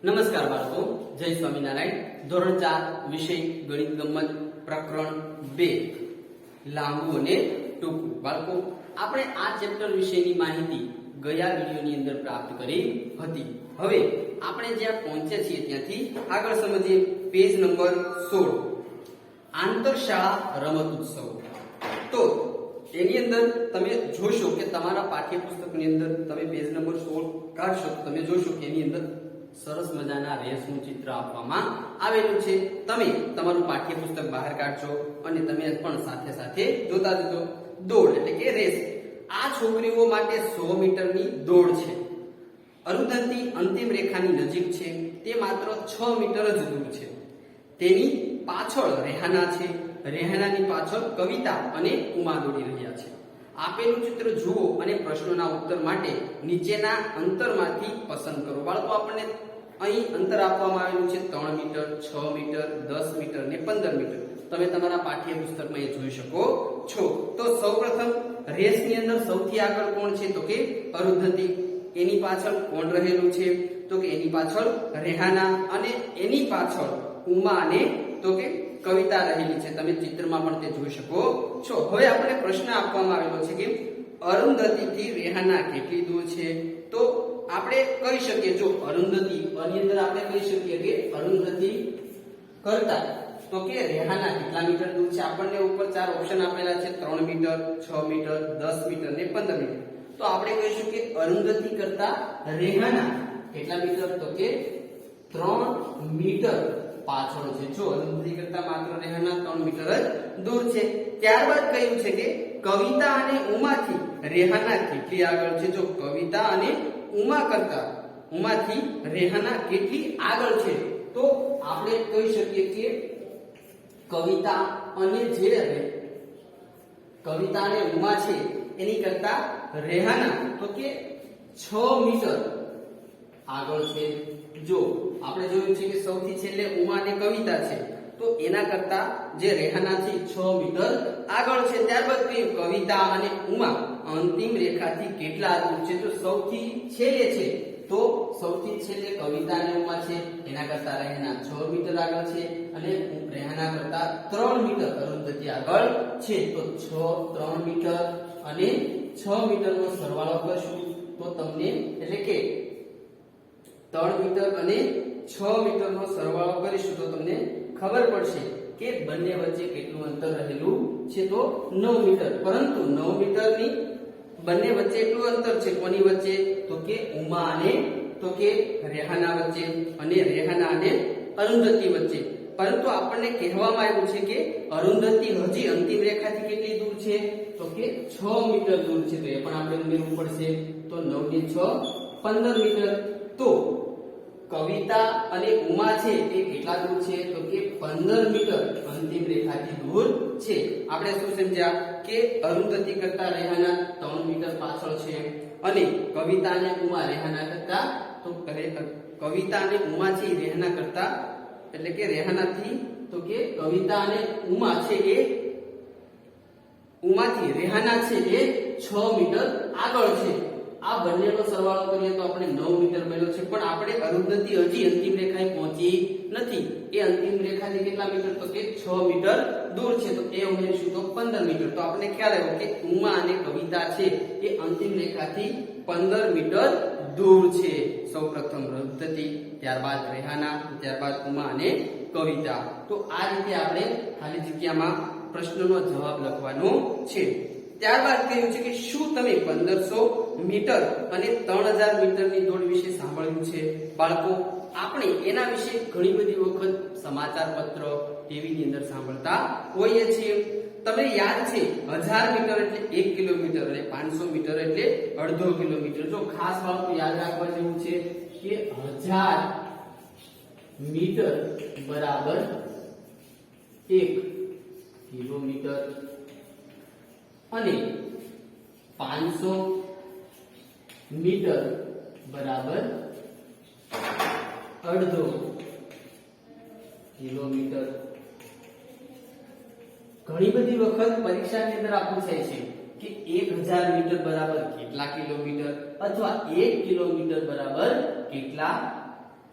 નમસ્કાર બાળકો, જય સ્વામિનારાયણ. ધોરણ 4 વિષય ગણિત ગમત પ્રકરણ 2 લાંબુ અને ટૂંકું. બાળકો, આપણે આ ચેપ્ટર વિશેની માહિતી ગયા વિડિયોની અંદર પ્રાપ્ત કરી હતી. હવે આપણે જ્યાં પહોંચ્યા છીએ ત્યાંથી આગળ સમજીએ. પેજ નંબર 16 આંતરશાળા રમત ઉત્સવ. તો એની અંદર તમે જોશો કે તમારા પાઠ્યપુસ્તકની અંદર તમે પેજ નંબર 16 કાઢશો તો તમે જોશો કે એની અંદર સરસ મજાના રેસનું ચિત્ર આપવામાં આવેલું છે. તમે તમારું પાઠ્યપુસ્તક બહાર કાઢજો અને તમે પણ સાથે સાથે જોતા જજો. દોડ એટલે કે રેસ. આ છોકરીઓ માટે 100 મીટરની દોડ છે. અરુંધતી અંતિમ રેખાની નજીક છે. તે માત્ર 6 મીટર જ દૂર છે. તેની પાછળ રેહાના છે. રેહાનાની પાછળ કવિતા અને ઉમા દોડી રહ્યા છે. આપેલું ચિત્ર જુઓ અને પ્રશ્નોના ઉત્તર માટે નીચેના અંતરમાંથી પસંદ કરો. બાળકો, આપણને અહીં અંતર આપવામાં આવેલું છે 3 મીટર, 6 મીટર, 10 મીટર ને 15 મીટર. તમે તમારા પાઠ્યપુસ્તકમાં એ જોઈ શકો છો. તો સૌપ્રથમ રેસની અંદર સૌથી આગળ કોણ છે? તો કે અરુંધતી. એની પાછળ કોણ રહેલું છે? તો કે એની પાછળ રેહાના અને એની પાછળ ઉમા અને તો કે કવિતા રહેલી છે. તમે ચિત્રમાં પણ તે જોઈ શકો છો. હવે આપણે પ્રશ્ન આપવામાં આવેલો છે કે અરુંધતી થી રેહાના કેટલી દૂર છે? તો આપણે કહી શકીએ, જો અરુંધતી આની અંદર આપણે કહી શકીએ કે અરુંધતી કરતા તો કે રેહાના કેટલા મીટર દૂર છે? આપણને ઉપર 4 ઓપ્શન આપેલા છે, 3 મીટર, 6 મીટર, 10 મીટર ને 15 મીટર. તો આપણે કહીશું કે અરુંધતી કરતા રેહાના કેટલા મીટર? તો કે 3 મીટર પાછળ છે. જો અરુંધતી કરતા માત્ર રેહાના 3 મીટર જ દૂર છે. ત્યારબાદ કહ્યું છે કે કવિતા અને ઉમાથી રેહાના કેટલી આગળ છે? જો કવિતા અને ઉમા કરતા ઉમાથી રેહાના કેટલી આગળ છે? તો આપણે કહી શકીએ કે કવિતા અને કવિતા અને ઉમા છે એની કરતા રેહાના તો કે 6 મીટર આગળ છે. જો આપણે જોયું છે કે સૌથી છેલ્લે ઉમા અને કવિતા છે, તો એના કરતા જે રેહાના છે 6 મીટર આગળ છે. ત્યારબાદ કહ્યું કવિતા અને ઉમા અંતિમ રેખાથી કેટલા દૂર છે? તો સૌથી છેલ્લે છે, તો સૌથી છેલ્લે કવિતા અને ઉમા છે એના કરતા રેહાના 6 મીટર આગળ છે અને રેહાના કરતા 3 મીટર અરુંધતી આગળ છે. તો 3 મીટર અને 6 મીટરનો સરવાળો કરશું તો તમને એટલે કે 3 મીટર અને 6 મીટરનો સરવાળો કરીશું તો તમને ખબર પડશે કે બંને વચ્ચે કેટલું અંતર રહેલું છે? તો 9 મીટર. પરંતુ 9 મીટરની બંને વચ્ચે એટલું અંતર છે. કોની વચ્ચે? તો કે ઉમા અને તો કે રેહાના વચ્ચે અને રેહાના અને અરુંધતી વચ્ચે. પરંતુ આપણને કહેવામાં આવ્યું છે કે અરુંધતી હજી અંતિમ રેખાથી કેટલી દૂર છે? તો કે 6 મીટર દૂર છે. તો એ પણ આપણે ઉમેરવું પડશે. તો 9 ને 6 15 મીટર. તો કવિતા અને ઉમા છે એ કેટલા દૂર છે? તો કે 15 મીટર અંતિમ રેખાથી દૂર છે. આપણે શું સમજ્યા કે અરુંધતી કરતા રેહાના 3 મીટર પાછળ છે અને કવિતા અને ઉમા રેહાના કરતા તો કવિતા અને ઉમા છે રેહાના કરતા એટલે કે રેહાનાથી તો કે કવિતા અને ઉમા છે એ ઉમાથી રેહાના છે એ 6 મીટર આગળ છે. આ બંનેનો સરવાળો કરીએ તો આપણે 9 મીટર મળ્યો છે. પણ આપણે અરુંધતી હજી અંતિમ રેખાએ પહોંચી નથી. એ અંતિમ રેખાથી કેટલા મીટર? તો કે 6 મીટર દૂર છે. તો એ ઉમેરીશું તો 15 મીટર. તો આપણને ખ્યાલ આવ્યો કે ઉમા અને કવિતા છે એ અંતિમ રેખાથી 15 મીટર દૂર છે. સૌપ્રથમ અરુંધતી, ત્યારબાદ રેહાના, ત્યારબાદ ઉમા અને કવિતા. તો આ રીતે આપણે ખાલી જગ્યામાં પ્રશ્નનો જવાબ લખવાનો છે. ત્યારબાદ કહ્યું છે કે શું તમે 1500 મીટર અને 3000 મીટરની દોડ વિશે સાંભળ્યું છે? બાળકો, આપણે એના વિશે ઘણી બધી વખત સમાચાર પત્ર, ટીવીની અંદર સાંભળતા હોઈએ છીએ. તમને યાદ છે 1000 મીટર એટલે 1 કિલોમીટર અને 500 મીટર એટલે અડધો કિલોમીટર. જો ખાસ બાળકો યાદ રાખવા જેવું છે કે 1000 મીટર બરાબર 1 કિલોમીટર અને 500 મીટર બરાબર અડધો કિલોમીટર. ઘણી બધી વખત પરીક્ષાની અંદર આ પૂછાય છે કે 1000 મીટર બરાબર કેટલા કિલોમીટર અથવા 1 કિલોમીટર બરાબર કેટલા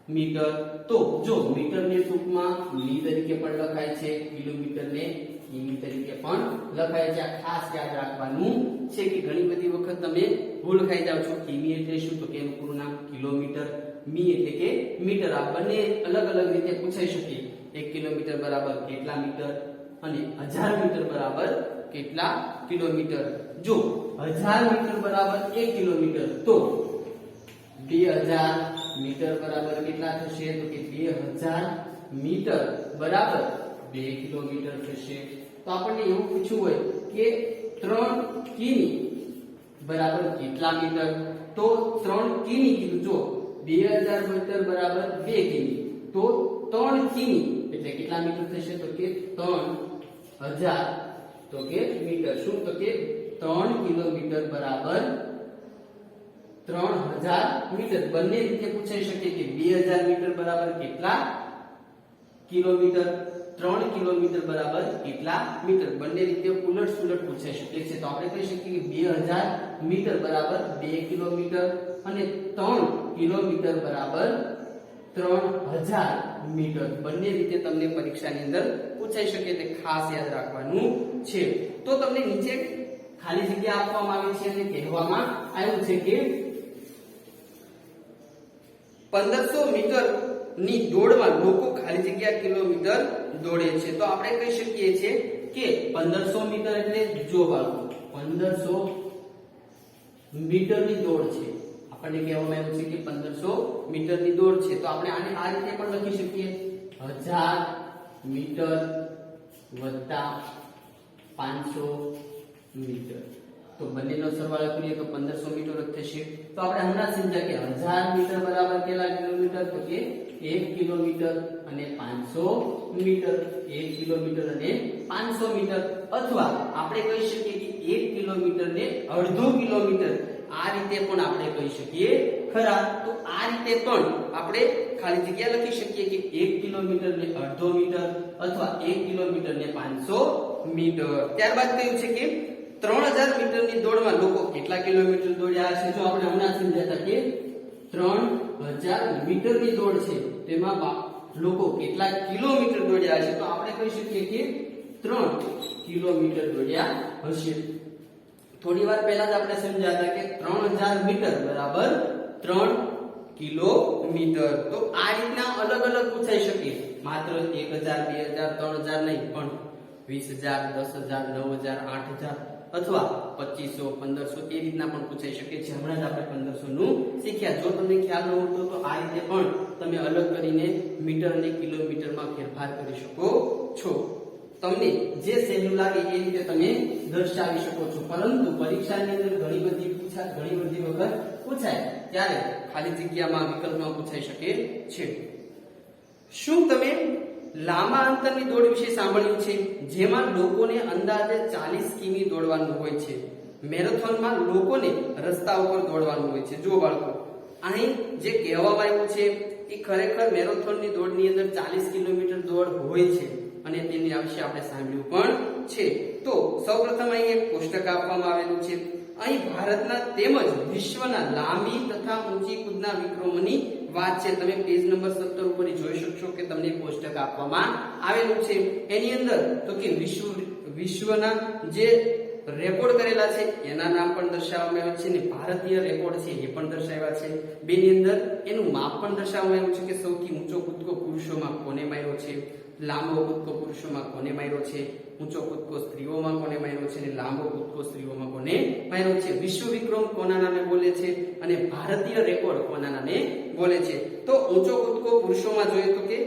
મીટર. તો જો મીટરને ટૂંકમાં મી તરીકે પણ લખાય છે, કિલોમીટરને કિમી તરીકે પણ લખાય છે. આ ખાસ યાદ રાખવાનું છે કે ઘણી બધી વખત તમે ભૂલ ખાઈ જાવ છો. કિમી એટલે શું? તો કે એનું પૂરું નામ કિલોમીટર, મી એટલે કે મીટર. આ બંને અલગ અલગ રીતે પૂછાઈ શકે. 1 કિલોમીટર બરાબર કેટલા મીટર અને 1000 મીટર બરાબર કેટલા કિલોમીટર. જો 1000 મીટર બરાબર 1 કિલોમીટર તો 2000 મીટર બરાબર કેટલા થશે? તો કે 2000 મીટર બરાબર 2 કિલોમીટર થશે. તો આપણને એવું પૂછ્યું હોય કે 3 કિમી બરાબર કેટલા મીટર? તો 3 કિમી કીધું. જો 2000 મીટર બરાબર 2 કિમી તો 3 કિમી એટલે કેટલા મીટર થશે? તો કે 3000 તો કે મીટર. શું? તો કે 3 કિલોમીટર બરાબર 3000 મીટર. બંને રીતે પૂછાઈ શકે કે 2000 મીટર બરાબર કેટલા કિલોમીટર, 3 કિલોમીટર બરાબર કેટલા મીટર. બંને રીતે ઉલટ સુલટ પૂછાઈ શકે છે. તો આપણે કહી શકીએ કે 2000 મીટર બરાબર 2 કિલોમીટર અને 3 કિલોમીટર બરાબર 3000 મીટર. બંને રીતે તમને પરીક્ષાની અંદર પૂછાઈ શકે, તે ખાસ યાદ રાખવાનું છે. તો તમને નીચે ખાલી જગ્યા આપવામાં આવી છે અને કહેવામાં આવ્યું છે કે 1500 મીટર ની દોડમાં લોકો ખાલી જગ્યા કિલોમીટર દોડે છે. તો આપણે કહી શકીએ છીએ કે 1500 મીટર એટલે જો બાળકો 1500 મીટરની દોડ છે. આપણને કહેવામાં આવ્યું છે કે 1500 મીટરની દોડ છે. તો આપણે આને આ રીતે પણ લખી શકીએ 1000 મીટર વત્તા 500 મીટર. તો બંનેનો સરવાળો કરીએ તો 1500 મીટર જ થશે. તો આપણે હમણાં સમજ્યા કે 1000 મીટર બરાબર કેટલા કિલોમીટર? તો કે 1 કિલોમીટર અને 500 મીટર. 1 કિલોમીટર અને 500 મીટર. અથવા આપણે કહી શકીએ કે 1 કિલોમીટર ને અડધો કિલોમીટર. આ રીતે પણ આપણે કહી શકીએ ખરા. તો આ રીતે પણ આપણે ખાલી જગ્યા લખી શકીએ કે 1 કિલોમીટર ને અડધો મીટર અથવા 1 કિલોમીટર ને 500 મીટર. ત્યારબાદ કહ્યું છે કે 3000 મીટરની દોડમાં લોકો કેટલા કિલોમીટર દોડ્યા હશે? જો આપણે હમણાં સમજ્યા હતા કે 3000 મીટરની દોડ છે, તેમાં લોકો કેટલા કિલોમીટર દોડ્યા હશે? તો આપણે કહી શકીએ કે 3 કિલોમીટર દોડ્યા હશે. થોડી વાર પહેલા જ આપણે સમજ્યા હતા કે 3000 મીટર બરાબર 3 કિલોમીટર. તો આ રીતના અલગ અલગ પૂછાઈ શકે. માત્ર 1000, 2000, 3000 નહીં, પણ 20000, 10000, 9000, 8000 અથવા 2500, 1500 એ રીતના પણ પૂછાઈ શકે છે. હમણાં જ આપણે 1500 નું શીખ્યા. જો તમને ખ્યાલ ન હતો તો આ રીતે પણ તમે અલગ કરીને મીટર અને કિલોમીટરમાં ફેરફાર કરી શકો છો. તમને જે સહેલું લાગે એ રીતે તમે દર્શાવી શકો છો. પરંતુ પરીક્ષાની અંદર ઘણી બધી વખત પૂછાય ત્યારે ખાલી જગ્યામાં વિકલ્પમાં પૂછાઈ શકે છે. શું તમે લાંબા અંતરની દોડ વિશે સાંભળ્યું છે, જેમાં લોકોને અંદાજે 40 કિમી દોડવાનું હોય છે? મેરેથોનમાં લોકોને રસ્તા ઉપર દોડવાનું હોય છે. જો બાળકો, અહીં જે કહેવામાં આવ્યું છે એ ખરેખર મેરેથોનની દોડની અંદર 40 કિલોમીટર દોડ હોય છે અને તેની વિશે આપણે સાંભળ્યું પણ છે. તો સૌપ્રથમ અહીં એક કોષ્ટક આપવામાં આવેલું છે. અહીં ભારતના તેમજ વિશ્વના લાંબી તથા ઊંચી કૂદના વિક્રમોની વાત છે. તમે પેજ નંબર 17 ઉપર જોઈ શકશો કે તમને કોષ્ટક આપવામાં આવેલું છે. એની અંદર તો કે વિશ્વના જે રેકોર્ડ કરેલા છે એના નામ પણ દર્શાવવામાં આવ્યા છે અને ભારતીય રેકોર્ડ છે એ પણ દર્શાવ્યા છે. બેની અંદર એનું માપ પણ દર્શાવવામાં આવ્યું છે કે સૌથી ઊંચો કૂદકો પુરુષોમાં કોને માર્યો છે, લાંબો કૂદકો પુરુષોમાં કોને માર્યો છે, ઊંચો કૂદકો સ્ત્રીઓમાં કોને માર્યો છે અને લાંબો કૂદકો સ્ત્રીઓમાં કોને માર્યો છે, વિશ્વ વિક્રમ કોના નામે બોલે છે અને ભારતીય રેકોર્ડ કોના નામે બોલે છે. તો ઊંચો કૂદકો પુરુષોમાં જોઈએ તો કે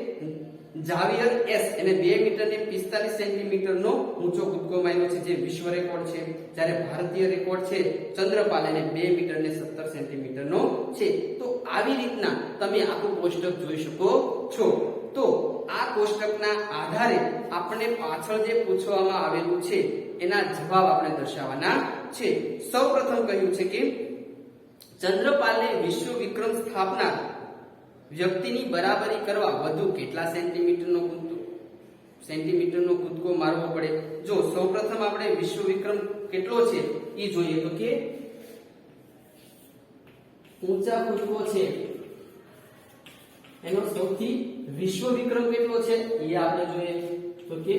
જાવિયર એસ એને 2 મીટર ને 45 સેન્ટીમીટર નો ઊંચો કૂદકો માર્યો છે, જે વિશ્વ રેકોર્ડ છે. જ્યારે ભારતીય રેકોર્ડ છે ચંદ્રપાલ એને 2 મીટર ને 17 સેન્ટીમીટર નો છે. તો આવી રીતના તમે આખું કોષ્ટક જોઈ શકો છો. તો આ કોષ્ટકના આધારે આપણે પાછળ જે પૂછવામાં આવેલું છે એના જવાબ આપણે દર્શાવવાના છે. સૌપ્રથમ કહ્યું છે કે ચંદ્રપાલને વિશ્વ વિક્રમ સ્થાપનાર વ્યક્તિની બરાબરી કરવા વધુ કેટલા સેન્ટીમીટરનો કૂદકો મારવો પડે? જો સૌપ્રથમ આપણે વિશ્વ વિક્રમ કેટલો છે એ જોઈએ તો કે ઊંચા કૂદકો છે એનો સૌથી વિશ્વ વિક્રમ કેટલો છે એ આપણે જોઈએ તો કે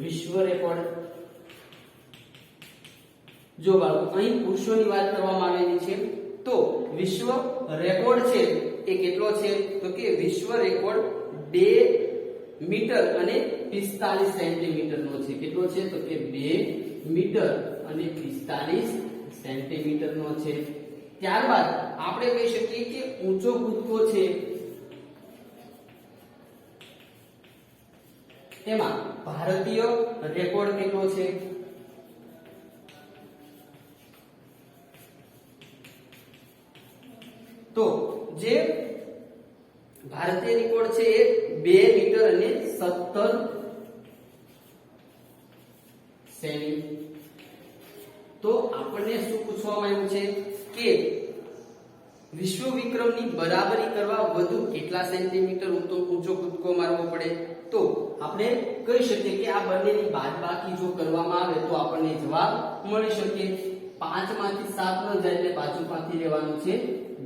વિશ્વ રેકોર્ડ. જો બાળકો અહીં પુરુષોની વાત કરવામાં આવેલી છે તો વિશ્વ રેકોર્ડ છે એ કેટલો છે તો કે વિશ્વ રેકોર્ડ 2 મીટર અને 45 સેન્ટીમીટર નો છે. કેટલો છે તો કે 2 મીટર અને 45 સેન્ટીમીટર નો છે. ત્યારબાદ આપણે કહી શકીએ કે ઊંચો કૂદકો છે તેમાં ભારતીય રેકોર્ડ કેટલો છે તો જે ભારતીય રેકોર્ડ છે એ 2 મીટર અને 17 સેમી. તો આપણને શું પૂછવામાં આવ્યું છે કે વિશ્વ વિક્રમની બરાબરી કરવા વધુ કેટલા સેન્ટીમીટર ઊંચો કૂદકો મારવો પડે તો આપણે કહી શકીએ કે આ બંનેની બાદબાકી જો કરવામાં આવે તો આપણને જવાબ મળી શકે. 5 માંથી 7 ન જાય એટલે બાજુમાંથી લેવાનું છે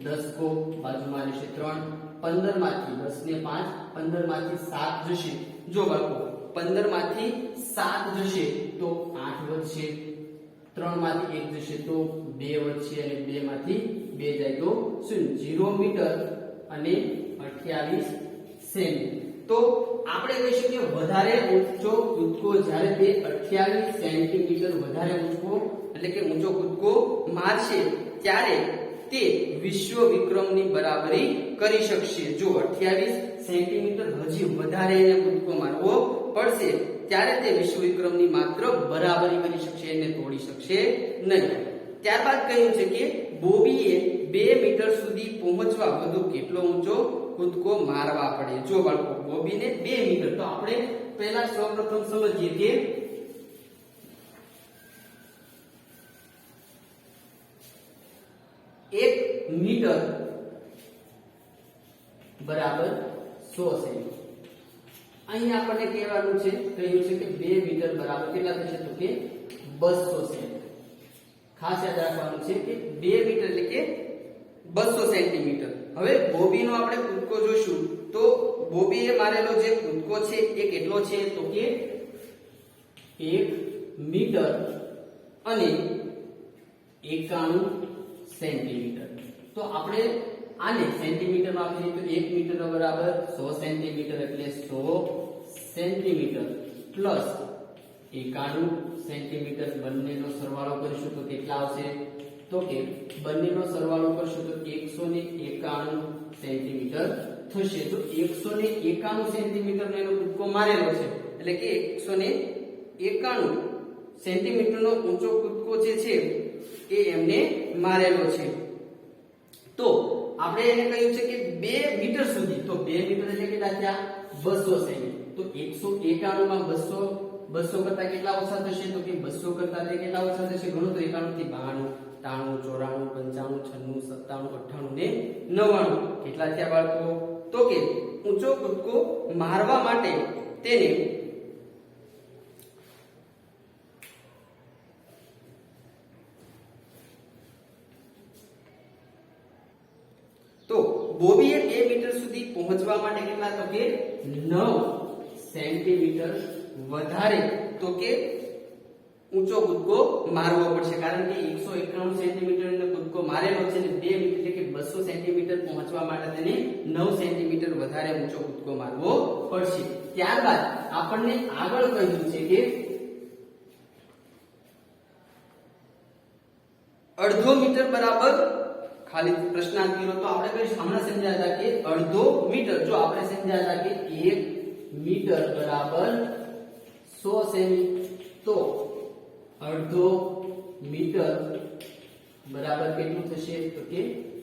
10 કો બાજુમાં રહેશે 3. 15 માંથી 10 ને 5 15 માંથી 7 જશે. જો બાળકો 15 માંથી 7 જશે તો 8 વધશે. 3 માંથી 1 જશે તો 2 વધશે અને 2 માંથી 2 જાય તો 0 મીટર અને 28 સેમી. તો આપણે કહી શકીએ વધારે ઊંચો કૂદકો જ્યારે તે 28 સેન્ટીમીટર વધારે ઊંચો એટલે કે ઊંચો કૂદકો મારશે ત્યારે તે વિશ્વ વિક્રમની બરાબરી કરી શકશે. જો 28 સેન્ટીમીટર હજી વધારે એને કૂદકો મારવો પડશે ત્યારે તે વિશ્વ વિક્રમની માત્ર બરાબરી કરી શકશે એને તોડી શકશે નહીં. ત્યારબાદ કહ્યું છે કે બોબીએ 2 મીટર સુધી પહોંચવા વધુ કેટલો ઊંચો કૂદકો મારવા પડે. જો બાળકો બોબીને 2 મીટર તો આપણે પહેલા સૌપ્રથમ સમજીએ કે એક મીટર બરાબર 100 સેમી. અહીં આપણને કહેવાનું છે કહ્યું છે કે 2 મીટર બરાબર કેટલા થશે તો કે 200 સેમી. ખાસ યાદ રાખવાનું છે કે 2 મીટર એટલે કે 200 સેન્ટીમીટર. હવે બોબીનો આપણે કૂદકો જોઈશું તો બોબીએ મારેલો જે કૂદકો છે એ કેટલો છે તો કે 1 મીટર અને 91 સેન્ટીમીટર. તો આપણે આને સેન્ટીમીટરમાં આપીએ તો 1 મીટર બરાબર 100 સેન્ટીમીટર એટલે 100 સેન્ટીમીટર પ્લસ 91 સેન્ટીમીટર બંનેનો સરવાળો કરીશું તો કેટલા આવશે તો કે બંનેનો સરવાળો કરશું તો 191 સેન્ટીમીટર થશે. તો 191 સેન્ટીમીટર એનો કૂદકો મારેલો છે એટલે કે 191 સેન્ટીમીટરનો ઊંચો કૂદકો જે છે એ એમને મારેલો છે. તો આપણે એને કહ્યું છે કે 2 મીટર સુધી તો 2 મીટર એટલે કેટલા થયા 200 સેમી. તો 191 માં 200 કરતા કેટલા ઓછા થશે તો કે 200 કરતા તે કેટલા ઓછા થશે ગણો તો 91 થી 92 93 94 95 96 97 98 ને 99 કેટલા થયા બાળકો તો કે ઊંચો કૂદકો મારવા માટે તેને તો બોબીએ 2 મીટર સુધી પહોંચવા માટે કેટલા તો કે 9 સેન્ટીમીટર વધારે તો કે ઊંચો કૂદકો મારવો પડશે. કારણ કે 191 સેન્ટીમીટર નો કૂદકો મારેલો છે અને 2 મીટર એટલે કે 200 સેન્ટીમીટર પહોંચવા માટે તેને 9 સેન્ટીમીટર વધારે ઊંચો કૂદકો મારવો પડશે. ત્યારબાદ આપણને આગળ કહ્યું છે કે અડધો મીટર બરાબર ખાલી પ્રશ્નાર્થ કર્યો તો આપણે કઈ હમણાં સમજ્યા હતા કે અડધો મીટર જો આપણે સમજ્યા હતા કે 1 મીટર બરાબર 100 સેમી તો અડધો મીટર બરાબર કેટલું થશે તો કે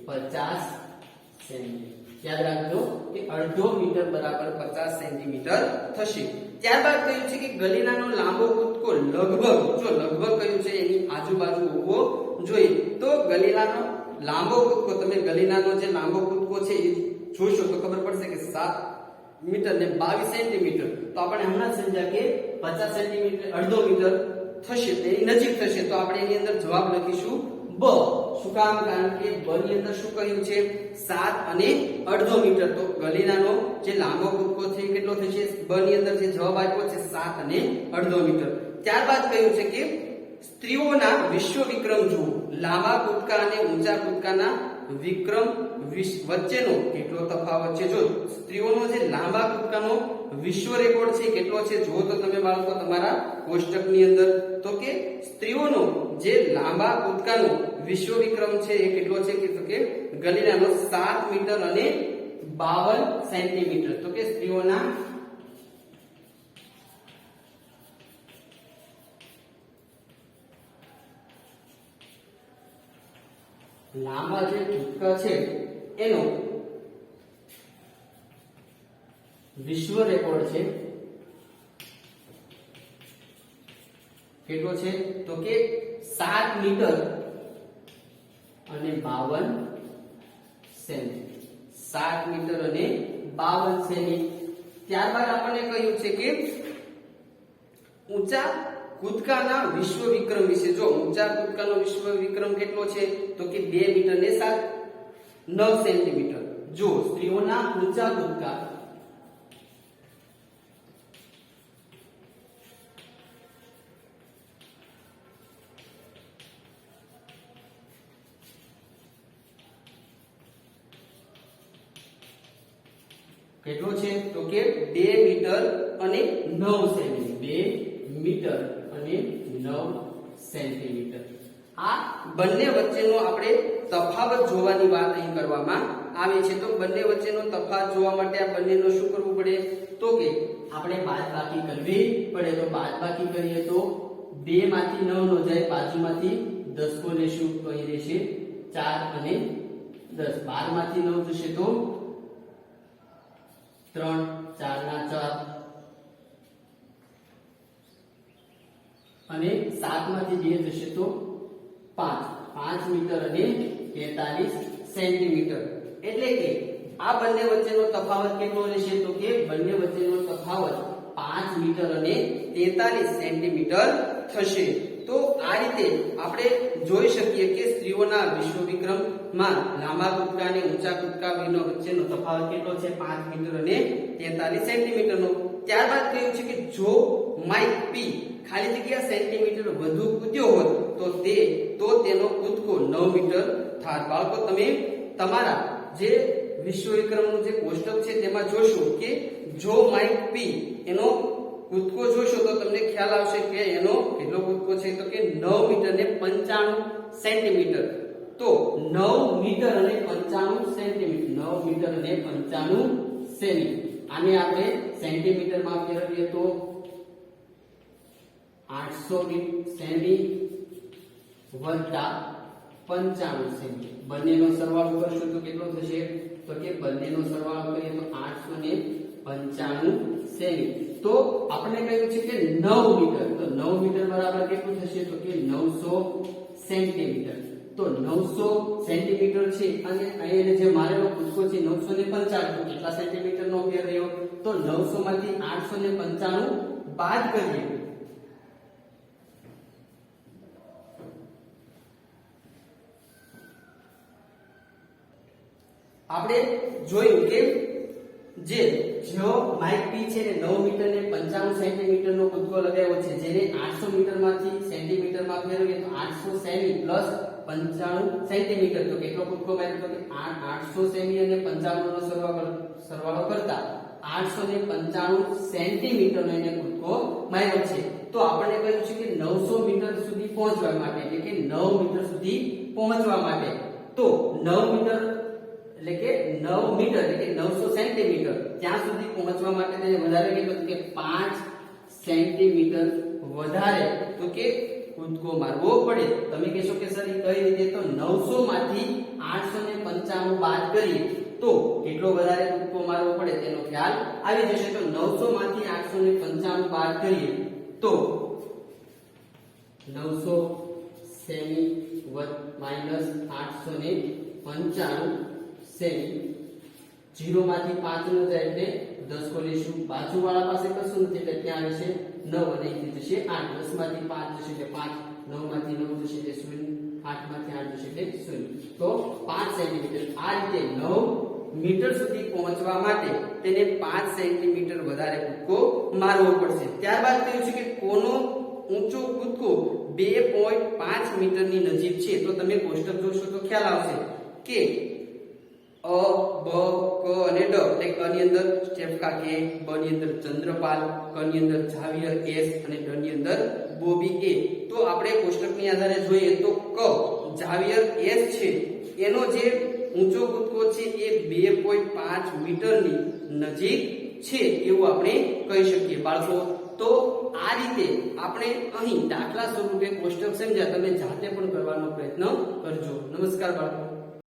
50 સેમી. યાદ રાખજો કે અડધો મીટર બરાબર 50 સેન્ટીમીટર થશે. ત્યારબાદ કહ્યું છે કે ગલીલાનો લાંબો કૂદકો લગભગ જો લગભગ કહ્યું છે એની આજુબાજુ હોવો જોઈએ. તો ગલીલાનો લાંબો કૂદકો તમે ગલીલાનો જે લાંબો કૂદકો છે એ જોશો તો ખબર પડશે કે 7 મીટર ને 22 સેન્ટીમીટર. તો આપણે હમણાં સમજ્યા કે 50 સેન્ટીમીટર અડધો મીટર થશે એની નજીક થશે તો આપણે એની અંદર જવાબ લખીશું બ શું કામ? કારણ કે બ ની અંદર શું કહ્યું છે? 7 અને અડધો મીટર. તો ગલીનાનો જે લાંબો કૂદકો છે કેટલો થશે? બ ની અંદર જે જવાબ આપ્યો છે 7 અને અડધો મીટર. ત્યારબાદ કહ્યું છે કે સ્ત્રીઓના વિશ્વ વિક્રમ જુઓ. લાંબા કૂદકા અને ઊંચા કૂદકાના વિક્રમ વચ્ચેનો કેટલો તફાવત છે? જો સ્ત્રીઓનો જે લાંબા કૂદકાનો વિશ્વ રેકોર્ડ છે કેટલો છે જુઓ તો તમે બાળકો તમારા કોષ્ટકની અંદર. તો કે સ્ત્રીઓનો જે લાંબા કૂદકાનો વિશ્વ વિક્રમ છે એ કેટલો છે કે ગલીનાનો 7 મીટર અને 52 સેન્ટીમીટર. તો કે સ્ત્રીઓના લાંબા જે કૂદકા છે એનો વિશ્વ રેકોર્ડ છે કેટલો છે? તો કે 7 મીટર અને 52 સેમી. 7 મીટર અને 52 સેમી. ત્યારબાદ આપણને કહ્યું છે કે ઊંચા કૂદકાના વિશ્વ વિક્રમ વિશે. જો ઊંચા કૂદકાનો વિશ્વ વિક્રમ કેટલો છે? તો કે 2 મીટર ને 9 સેન્ટીમીટર. જો સ્ત્રીઓના ઊંચા કૂદકા કેટલો છે? તો કે 2 મીટર અને 9 સેમી. 2 મીટર અને 9 સેન્ટીમીટર. આ બંને વચ્ચેનો આપણે તફાવત જોવાની વાત અહીં કરવામાં આવી છે. તો બંને વચ્ચેનો તફાવત જોવા માટે આ બંનેનો શું કરવું પડે? તો કે આપણે બાદબાકી કરવી પડે. તો બાદબાકી કરીએ તો 2 માંથી 9 નો જાય, બાજુમાંથી 10 કો લેશું તો અહીં રહેશે 4 અને 10. 12 માંથી 9 જશે તો 3, 4 ના 4 અને 7 માંથી 2 જશે તો 5. 5 મીટર અને 43 સેન્ટીમીટર. એટલે કે આ બંને વચ્ચેનો તફાવત કેટલો રહેશે? તો કે બંને વચ્ચેનો તફાવત 5 મીટર અને 43 સેન્ટીમીટર થશે. તો આ રીતે આપણે જોઈ શકીએ કે સ્ત્રીઓના વિશ્વ વિક્રમમાં લાંબા કૂદકા અને ઊંચા કૂદકા વચ્ચેનો તફાવત કેટલો છે? 5 મીટર અને 43 સેન્ટીમીટરનો. ત્યારબાદ કહ્યું છે કે જો માઇક પી ખાલી જગ્યા સેન્ટીમીટર વધુ કૂદ્યો હોત તો તેનો કૂદકો 9 મીટર થાત. બાળકો તમે તમારા જે વિશ્વ વિક્રમનું જે કોષ્ટક છે તેમાં જોશો કે જો માઇક પી એનો કૂદકો જોશો તો તમને ખ્યાલ આવશે કે એનો કેટલો કૂદકો છે? તો કે 9 મીટર ને 95 સેન્ટીમીટર. તો 9 મીટર અને 95 સેન્ટીમીટર. 9 મીટર અને 95 સેમી. આને આપણે સેન્ટીમીટરમાં ફેરવીએ તો 800 સેમી વત્તા 95 સેમી. બંનેનો સરવાળો કરશું તો કેટલો થશે? તો કે બંનેનો સરવાળો કરીએ તો 895 સેમી. તો આપણે કહ્યું છે કે 9 મીટર. તો 9 મીટર બરાબર કેટલું થશે? તો કે 900 સેન્ટીમીટર. તો 900 સેન્ટીમીટર છે અને અહીંયા જે મારેલો કૂદકો છે 995. તો કેટલા સેન્ટીમીટર નો ફેર રહ્યો? તો 900 માંથી 895 બાદ કરીએ આપણે જોયું કે જો માઇક પી છે ને 9 મીટર ને 95 સેન્ટીમીટર નો કૂદકો લગાવ્યો છે, જેને 800 મીટર માંથી સેન્ટીમીટર માં ફેરવીએ તો 800 સેમી પ્લસ 95 સેન્ટીમીટર. તો કેટલો કૂદકો માર્યો? તો કે 800 સેમી અને 55 નો સરવાળો કરતા 895 સેન્ટીમીટર નો એને કૂદકો માર્યો છે. તો આપણે કહ્યું છે કે 900 મીટર સુધી પહોંચવા માટે, એટલે કે 9 મીટર સુધી પહોંચવા માટે, તો 9 મીટર એટલે કે 9 મીટર એટલે કે 900 સેન્ટીમીટર ત્યાં સુધી પહોંચવા માટે તેને વધારે કેટલું કે 5 સેન્ટીમીટર વધારે તો કે કૂદકો મારવો પડે. તમે કહેશો કે સર એ કઈ રીતે? તો 900 માંથી 895 બાદ કરીએ તો કેટલો વધારે કૂદકો મારવો પડે તેનો ખ્યાલ આવી જશે. તો 900 માંથી 895 બાદ કરીએ તો 900 સેમી માઈનસ 895 સેમી. 0 માંથી 5 નો જાય એટલે 10 કો લેશું. બાજુવાળા પાસે કશું નથી એટલે ત્યાં આવશે 9 અને અહીંથી જશે 8. 10 માંથી 5 જશે એટલે 5, 9 માંથી 9 જશે એટલે 0, 8 માંથી 8 જશે એટલે 0 તો 5 સેન્ટીમીટર આ રીતે 9 મીટર સુધી પહોંચવા માટે તેને 5 સેન્ટીમીટર વધારે કૂદકો મારવો પડશે. ત્યારબાદ કહ્યું છે કે કોનો ઊંચો કૂદકો 2.5 મીટરની નજીક છે. તો તમે કોષ્ટક જોશો તો ખ્યાલ આવશે કે અ બ ક અને ડ એટલે અ ની અંદર સ્ટેફકા કે, બ ની અંદર ચંદ્રપાલ, ક ની અંદર ઝાવિયર એસ અને ડ ની અંદર બોબી એ. તો આપણે કોષ્ટકની આધારે જોઈએ તો ક ઝાવિયર એસ છે એનો જે ઊંચો કૂદકો છે એ 2.5 મીટરની નજીક છે એવું આપણે કહી શકીએ બાળકો. તો આ રીતે આપણે અહીં દાખલા સ્વરૂપે કોષ્ટક સમજ્યા, તમે જાતે પણ કરવાનો પ્રયત્ન કરજો. નમસ્કાર બાળકો.